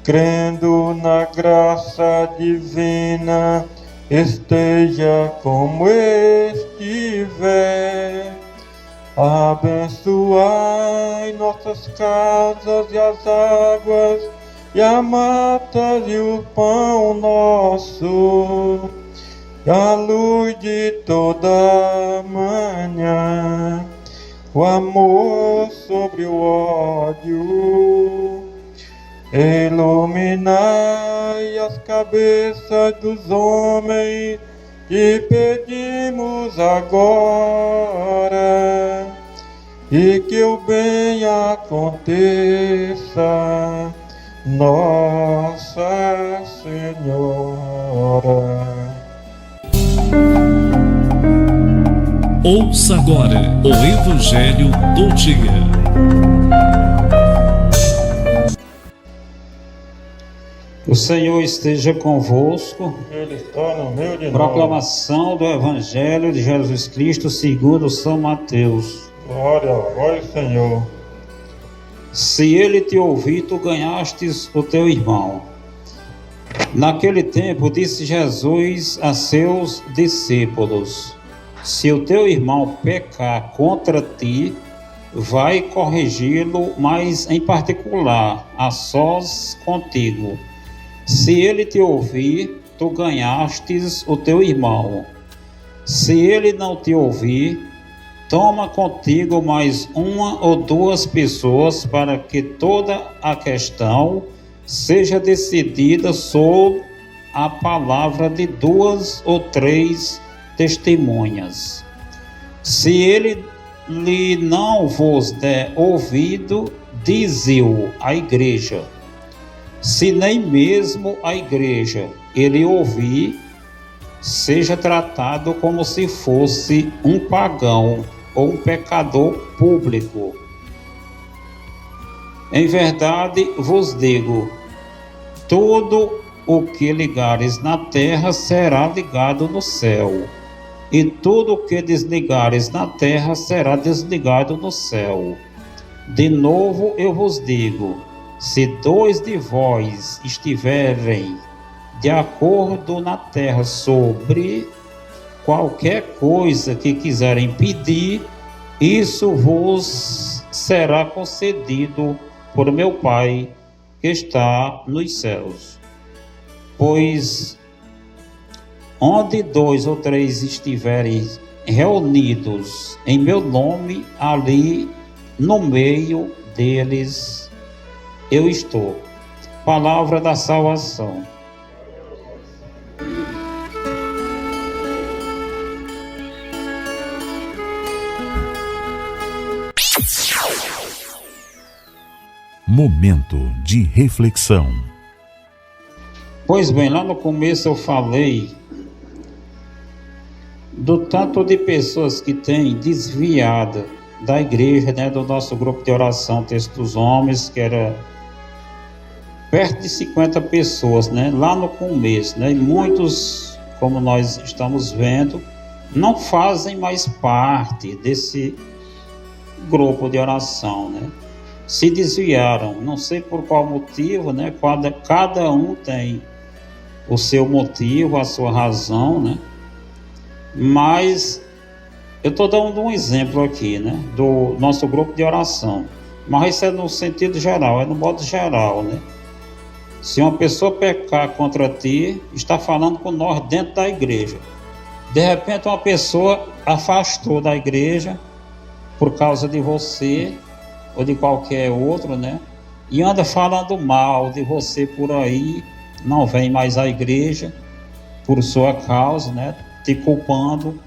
crendo na graça divina, esteja como estiver. Abençoai nossas casas e as águas, e a mata e o pão nosso, e a luz de toda manhã, o amor sobre o ódio. Iluminai as cabeças dos homens, e pedimos agora, e que o bem aconteça, Nossa Senhora. Ouça agora o Evangelho do Dia. O Senhor esteja convosco. Ele está no meio de nós. Proclamação do Evangelho de Jesus Cristo segundo São Mateus. Glória a vós, Senhor. Se ele te ouvir, tu ganhastes o teu irmão. Naquele tempo disse Jesus a seus discípulos: se o teu irmão pecar contra ti, vai corrigi-lo, mas em particular, a sós contigo. Se ele te ouvir, tu ganhastes o teu irmão. Se ele não te ouvir, toma contigo mais uma ou duas pessoas, para que toda a questão seja decidida sob a palavra de 2 ou 3 testemunhas. Se ele lhe não vos der ouvido, dize-o à igreja. Se nem mesmo a igreja ele ouvir, seja tratado como se fosse um pagão ou um pecador público. Em verdade vos digo, tudo o que ligares na terra será ligado no céu, e tudo o que desligares na terra será desligado no céu. De novo eu vos digo, se 2 de vós estiverem de acordo na terra sobre qualquer coisa que quiserem pedir, isso vos será concedido por meu Pai que está nos céus. Pois onde 2 ou 3 estiverem reunidos em meu nome, ali no meio deles eu estou. Palavra da salvação. Momento de reflexão. Pois bem, lá no começo eu falei do tanto de pessoas que têm desviado da igreja, né, do nosso grupo de oração Texto dos Homens, que era perto de 50 pessoas, né, lá no começo, né, e muitos, como nós estamos vendo, não fazem mais parte desse grupo de oração, né, se desviaram, não sei por qual motivo, né, cada um tem o seu motivo, a sua razão, né, mas eu estou dando um exemplo aqui, né, do nosso grupo de oração, mas isso é no sentido geral, é no modo geral, né. Se uma pessoa pecar contra ti, está falando com nós dentro da igreja. De repente uma pessoa afastou da igreja por causa de você ou de qualquer outro, né, e anda falando mal de você por aí, não vem mais à igreja por sua causa, né, te culpando.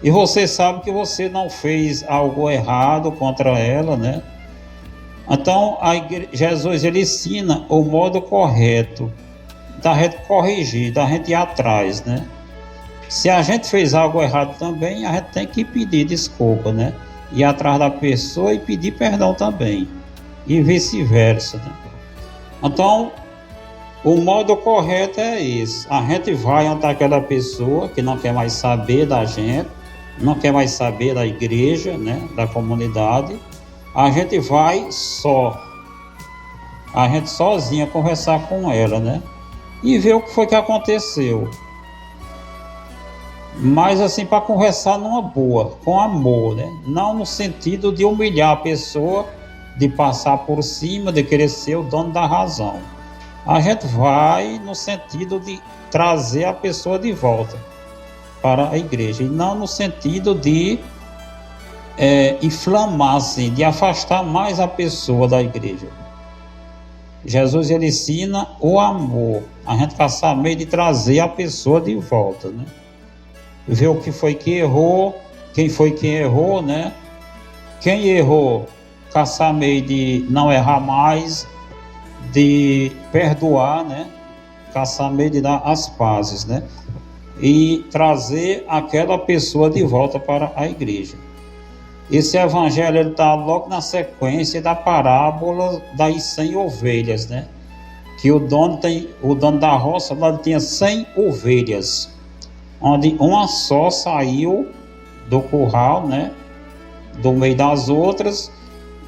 E você sabe que você não fez algo errado contra ela, né? Então, Jesus ele ensina o modo correto da gente corrigir, da gente ir atrás, né? Se a gente fez algo errado também, a gente tem que pedir desculpa, né? Ir atrás da pessoa e pedir perdão também. E vice-versa, né? Então, o modo correto é esse. A gente vai até aquela pessoa que não quer mais saber da gente, não quer mais saber da igreja, né, da comunidade. A gente vai só. a gente sozinha conversar com ela, né? E ver o que foi que aconteceu. Mas assim, para conversar numa boa, com amor, né? Não no sentido de humilhar a pessoa, de passar por cima, de querer ser o dono da razão. A gente vai no sentido de trazer a pessoa de volta para a igreja, e não no sentido de inflamar, assim, de afastar mais a pessoa da igreja. Jesus, ele ensina o amor. A gente caçar meio de trazer a pessoa de volta, né? Ver o que foi que errou, quem foi que errou, né? Quem errou, caçar meio de não errar mais, de perdoar, né? Caçar meio de dar as pazes, né? E trazer aquela pessoa de volta para a igreja. Esse evangelho está logo na sequência da parábola das 100 ovelhas, né? Que o dono da roça lá tinha 100 ovelhas, onde uma só saiu do curral, né? Do meio das outras,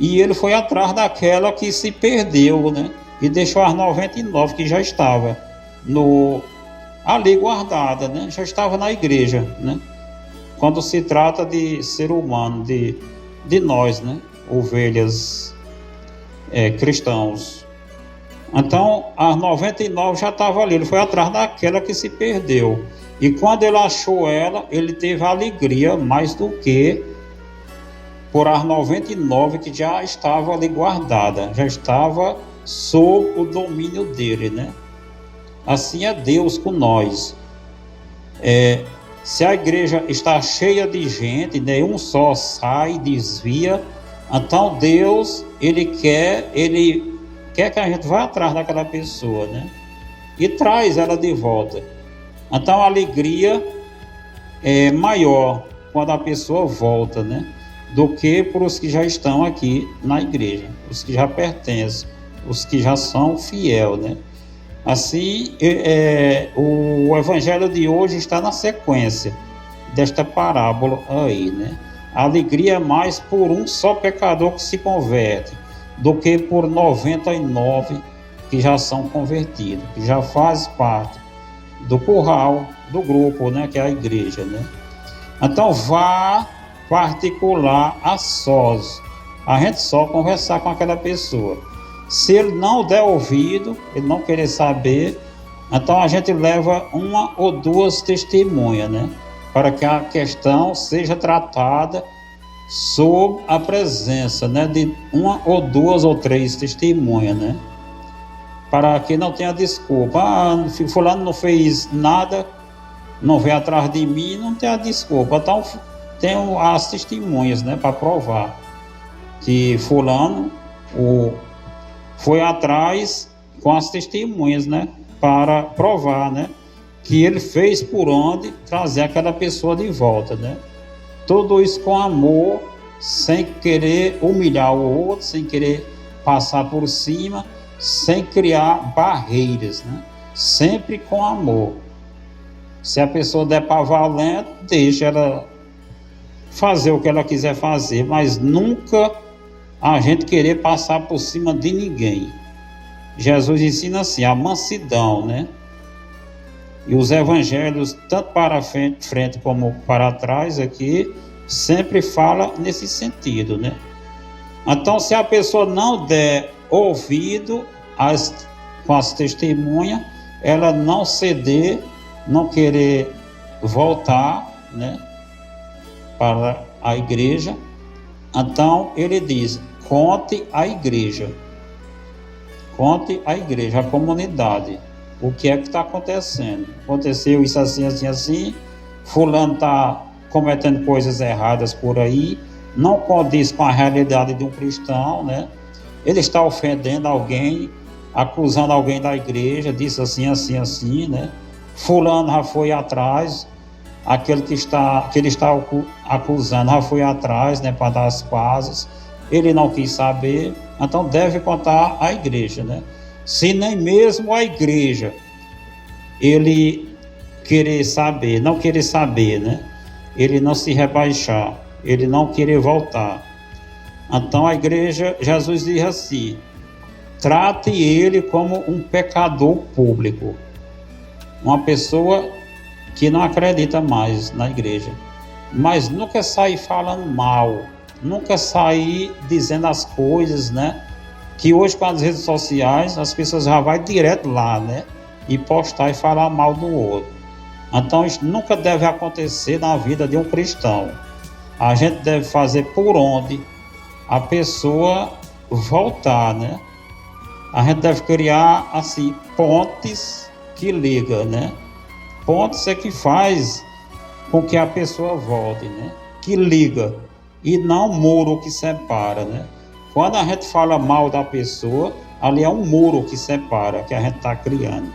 e ele foi atrás daquela que se perdeu, né? E deixou as 99 que já estava ali guardada, né? Já estava na igreja, né? Quando se trata de ser humano, de nós, né? Ovelhas cristãos. Então, as 99 já estavam ali. Ele foi atrás daquela que se perdeu. E quando ele achou ela, ele teve alegria mais do que por as 99 que já estava ali guardada, já estava sob o domínio dele, né? Assim é Deus com nós. Se a igreja está cheia de gente, nenhum só sai, desvia, então Deus, ele quer que a gente vá atrás daquela pessoa, né? E traz ela de volta. Então a alegria é maior quando a pessoa volta, né? Do que por os que já estão aqui na igreja, os que já pertencem, os que já são fiel, né? Assim, o evangelho de hoje está na sequência desta parábola aí, né? A alegria é mais por um só pecador que se converte do que por 99 que já são convertidos, que já faz parte do curral, do grupo, né? Que é a igreja, né? Então vá particular a sós, a gente só conversar com aquela pessoa. Se ele não der ouvido, ele não querer saber, então a gente leva uma ou duas testemunhas, né? Para que a questão seja tratada sob a presença, né? De uma ou duas ou três testemunhas, né? Para que não tenha desculpa. Fulano não fez nada, não veio atrás de mim, não tem a desculpa. Então tem as testemunhas, né? Para provar que fulano foi atrás com as testemunhas, né? Para provar, né? Que ele fez por onde trazer aquela pessoa de volta, né? Tudo isso com amor, sem querer humilhar o outro, sem querer passar por cima, sem criar barreiras, né? Sempre com amor. Se a pessoa der para valendo, deixa ela fazer o que ela quiser fazer, mas nunca a gente querer passar por cima de ninguém. Jesus ensina assim, a mansidão, né? E os evangelhos, tanto para frente como para trás aqui, sempre fala nesse sentido, né? Então, se a pessoa não der ouvido com as testemunhas, ela não ceder, não querer voltar, né, para a igreja, então ele diz, conte a igreja, a comunidade, o que é que está acontecendo. Aconteceu isso assim, assim, assim, fulano está cometendo coisas erradas por aí, não condiz com a realidade de um cristão, né? Ele está ofendendo alguém, acusando alguém da igreja, disse assim, assim, assim, né? Fulano já foi atrás, aquele que ele está acusando já foi atrás, né, para dar as pazes, ele não quis saber, então deve contar à igreja, né? Se nem mesmo a igreja ele não querer saber, né? Ele não se rebaixar, ele não querer voltar. Então a igreja, Jesus diz assim, trate ele como um pecador público, uma pessoa que não acredita mais na igreja, mas nunca sair falando mal, nunca sair dizendo as coisas, né? Que hoje com as redes sociais as pessoas já vão direto lá, né? E postar e falar mal do outro. Então isso nunca deve acontecer na vida de um cristão. A gente deve fazer por onde a pessoa voltar, né? A gente deve criar assim pontes que ligam, né? Pontes é que faz com que a pessoa volte, né? Que liga, e não muro que separa, né? Quando a gente fala mal da pessoa, ali é um muro que separa, que a gente está criando.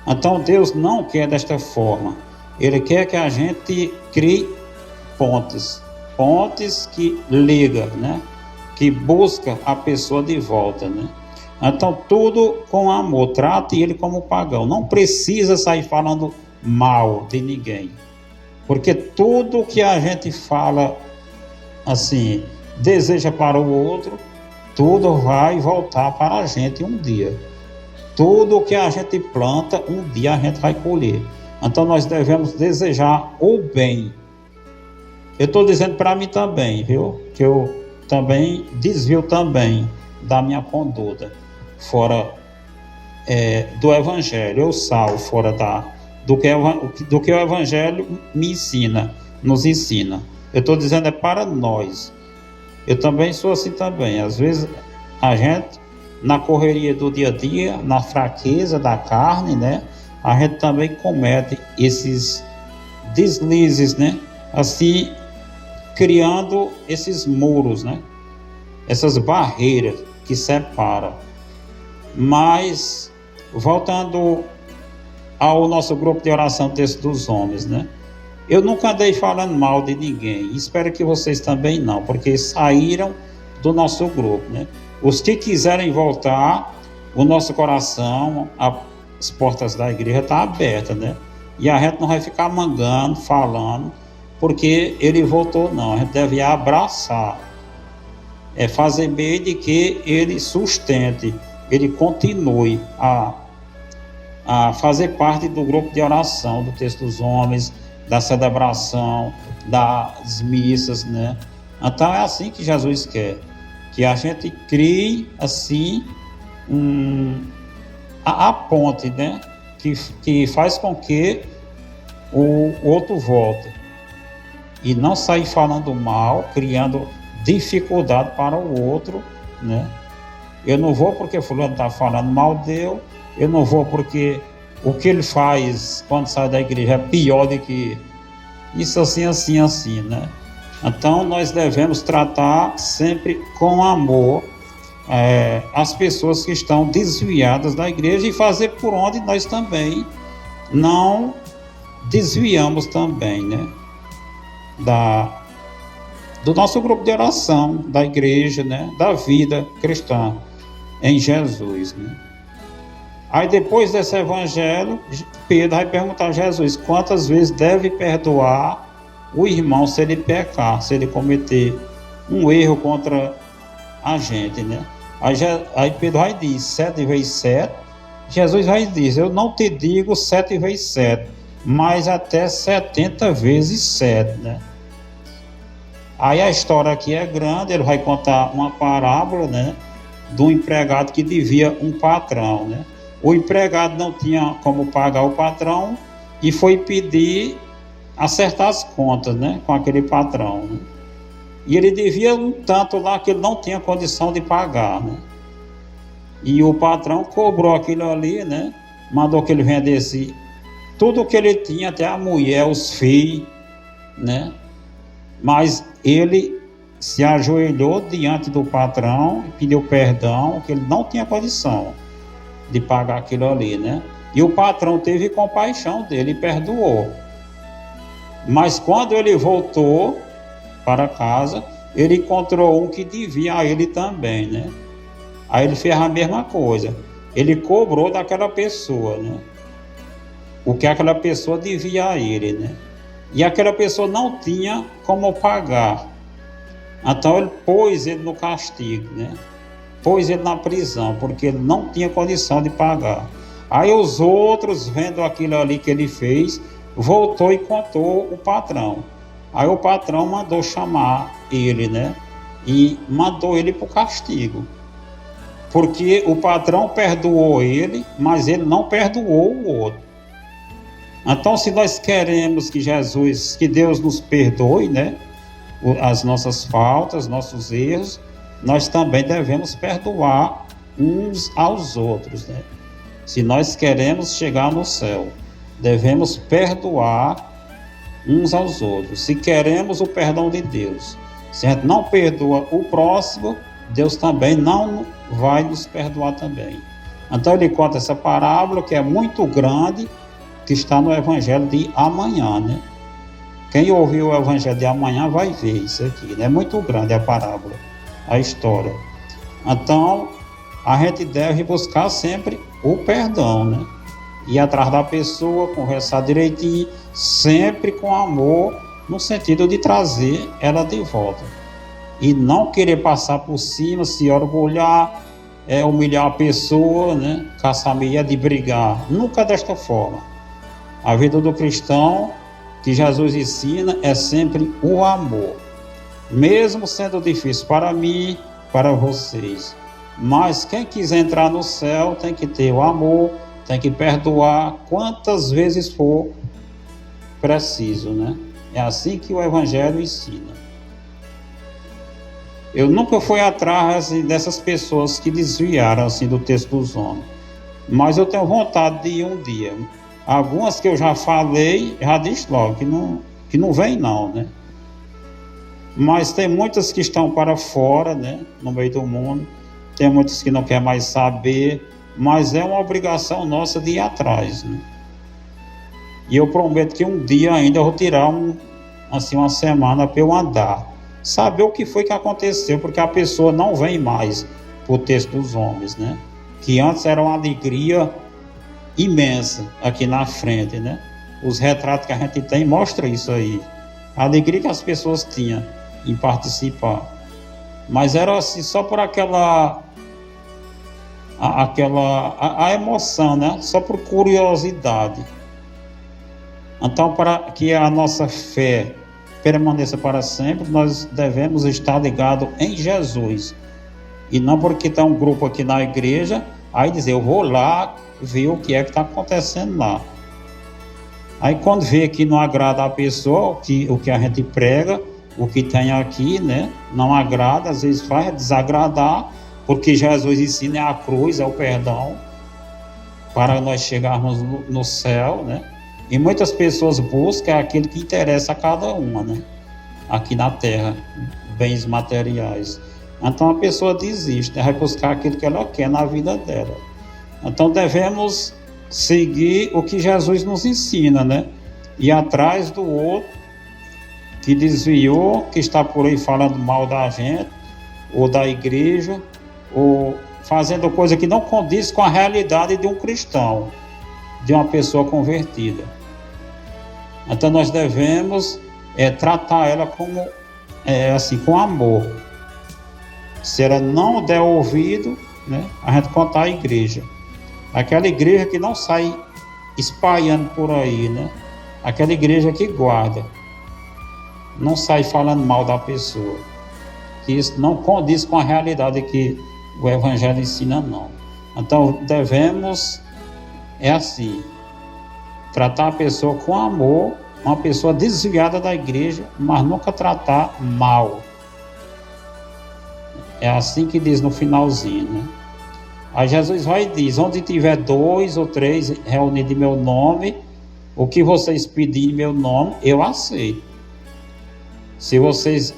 Então Deus não quer desta forma. Ele quer que a gente crie pontes que ligam, né? Que busca a pessoa de volta, né? Então tudo com amor, trate ele como pagão. Não precisa sair falando mal de ninguém, porque tudo que a gente fala assim, deseja para o outro, tudo vai voltar para a gente um dia. Tudo que a gente planta, um dia a gente vai colher. Então nós devemos desejar o bem. Eu estou dizendo para mim também, viu? Que eu também desvio também da minha conduta fora do Evangelho. Eu saio fora do que o Evangelho me ensina, nos ensina. Eu estou dizendo para nós. Eu também sou assim também. Às vezes a gente, na correria do dia a dia, na fraqueza da carne, né? A gente também comete esses deslizes, né? Assim, criando esses muros, né? Essas barreiras que separam. Mas, voltando ao nosso grupo de oração Texto dos Homens, né? Eu nunca andei falando mal de ninguém. Espero que vocês também não, porque saíram do nosso grupo, né? Os que quiserem voltar, o nosso coração, as portas da igreja estão abertas, né? E a gente não vai ficar mangando, falando, porque ele voltou, não. A gente deve abraçar, fazer meio de que ele sustente, ele continue a fazer parte do grupo de oração do Texto dos Homens, da celebração, das missas, né? Então é assim que Jesus quer, que a gente crie assim a ponte, né? Que faz com que o outro volte e não sair falando mal, criando dificuldade para o outro, né? Eu não vou porque fulano está falando mal dele, eu não vou porque o que ele faz quando sai da igreja é pior do que isso, assim, né? Então nós devemos tratar sempre com amor as pessoas que estão desviadas da igreja e fazer por onde nós também não desviamos também, né? Do nosso grupo de oração, da igreja, né? Da vida cristã em Jesus, né? Aí depois desse evangelho, Pedro vai perguntar a Jesus quantas vezes deve perdoar o irmão se ele pecar, se ele cometer um erro contra a gente, né? Aí Pedro vai dizer 7 vezes 7. Jesus vai dizer, eu não te digo 7 vezes 7, mas até 70 vezes 7, né? Aí a história aqui é grande, ele vai contar uma parábola, né? Do empregado que devia um patrão, né? O empregado não tinha como pagar o patrão e foi pedir acertar as contas, né, com aquele patrão, né? E ele devia um tanto lá que ele não tinha condição de pagar, né? E o patrão cobrou aquilo ali, né? Mandou que ele vendesse tudo o que ele tinha, até a mulher, os filhos, né? Mas ele se ajoelhou diante do patrão e pediu perdão, que ele não tinha condição de pagar aquilo ali, né? E o patrão teve compaixão dele e perdoou. Mas quando ele voltou para casa, ele encontrou um que devia a ele também, né? Aí ele fez a mesma coisa. Ele cobrou daquela pessoa, né? O que aquela pessoa devia a ele, né? E aquela pessoa não tinha como pagar. Então ele pôs ele no castigo, né? pôs ele na prisão, porque ele não tinha condição de pagar. Aí os outros, vendo aquilo ali que ele fez, voltou e contou o patrão. Aí o patrão mandou chamar ele, né? E mandou ele para o castigo. Porque o patrão perdoou ele, mas ele não perdoou o outro. Então, se nós queremos que Deus nos perdoe, né? As nossas faltas, nossos erros, nós também devemos perdoar uns aos outros, né? Se nós queremos chegar no céu, devemos perdoar uns aos outros. Se queremos o perdão de Deus, se a gente não perdoa o próximo, Deus também não vai nos perdoar também. Então ele conta essa parábola que é muito grande, que está no Evangelho de amanhã, né? Quem ouviu o Evangelho de amanhã vai ver isso aqui, né? É muito grande a parábola, a história. Então a gente deve buscar sempre o perdão, né? Ir atrás da pessoa, conversar direitinho, sempre com amor, no sentido de trazer ela de volta. E não querer passar por cima, se orgulhar, humilhar a pessoa, né? Caçar meia de brigar. Nunca desta forma. A vida do cristão, que Jesus ensina, é sempre o amor. Mesmo sendo difícil para mim, para vocês. Mas quem quiser entrar no céu tem que ter o amor, tem que perdoar quantas vezes for preciso, né? É assim que o Evangelho ensina. Eu nunca fui atrás dessas pessoas que desviaram assim, do texto dos homens, mas eu tenho vontade de ir um dia. Algumas que eu já falei, já disse logo que não vem não, né? Mas tem muitas que estão para fora, né? No meio do mundo. Tem muitos que não querem mais saber, mas é uma obrigação nossa de ir atrás, né? E eu prometo que um dia ainda eu vou tirar uma semana para eu andar, saber o que foi que aconteceu, porque a pessoa não vem mais para o texto dos homens, né? Que antes era uma alegria imensa aqui na frente, né? Os retratos que a gente tem mostram isso aí, a alegria que as pessoas tinham em participar. Mas era assim, só por aquela emoção, né? Só por curiosidade. Então, para que a nossa fé permaneça para sempre, nós devemos estar ligados em Jesus. E não porque está um grupo aqui na igreja, aí dizer, eu vou lá ver o que é que está acontecendo lá. Aí quando vê que não agrada a pessoa, o que a gente prega, o que tem aqui, né, não agrada, às vezes faz desagradar, porque Jesus ensina é a cruz, é o perdão, para nós chegarmos no céu, né? E muitas pessoas buscam aquilo que interessa a cada uma, né? Aqui na terra, bens materiais. Então a pessoa desiste, vai buscar aquilo que ela quer na vida dela. Então devemos seguir o que Jesus nos ensina, né? Ir atrás do outro que desviou, que está por aí falando mal da gente, ou da igreja, ou fazendo coisa que não condiz com a realidade de um cristão, de uma pessoa convertida. Então nós devemos tratar ela como assim, com amor. Se ela não der ouvido, né, a gente contar a igreja. Aquela igreja que não sai espalhando por aí, né? Aquela igreja que guarda. Não sai falando mal da pessoa. Que isso não condiz com a realidade que o Evangelho ensina, não. Então devemos, assim, tratar a pessoa com amor, uma pessoa desviada da igreja, mas nunca tratar mal. É assim que diz no finalzinho, né? Aí Jesus vai e diz, onde tiver 2 ou 3 reunidos em meu nome, o que vocês pedirem em meu nome, eu aceito. Se vocês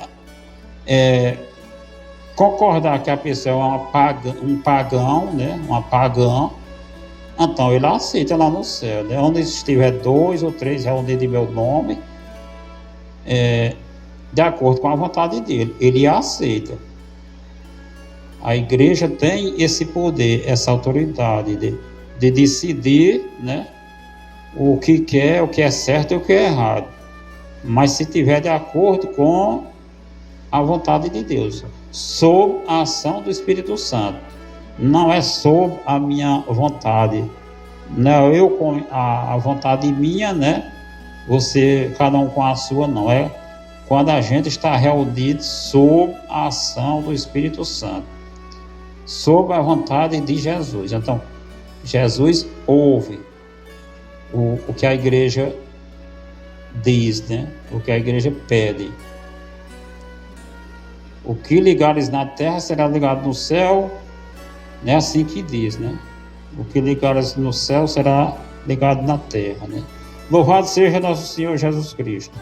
concordar que a pessoa é um pagão, né? Uma pagã, então ele aceita lá no céu, né? Onde estiver 2 ou 3 reunidos em meu nome, de acordo com a vontade dele, ele aceita. A igreja tem esse poder, essa autoridade de decidir, né, o que quer, o que é certo e o que é errado. Mas se tiver de acordo com a vontade de Deus. sob a ação do Espírito Santo. Não é sob a minha vontade. Não eu com a vontade minha, né? Você, cada um com a sua, não. É quando a gente está reunido sob a ação do Espírito Santo, sob a vontade de Jesus. Então, Jesus ouve o que a igreja diz, né? O que a igreja pede. O que ligares na terra será ligado no céu, é assim que diz, né? O que ligares no céu será ligado na terra, né? Louvado seja nosso Senhor Jesus Cristo.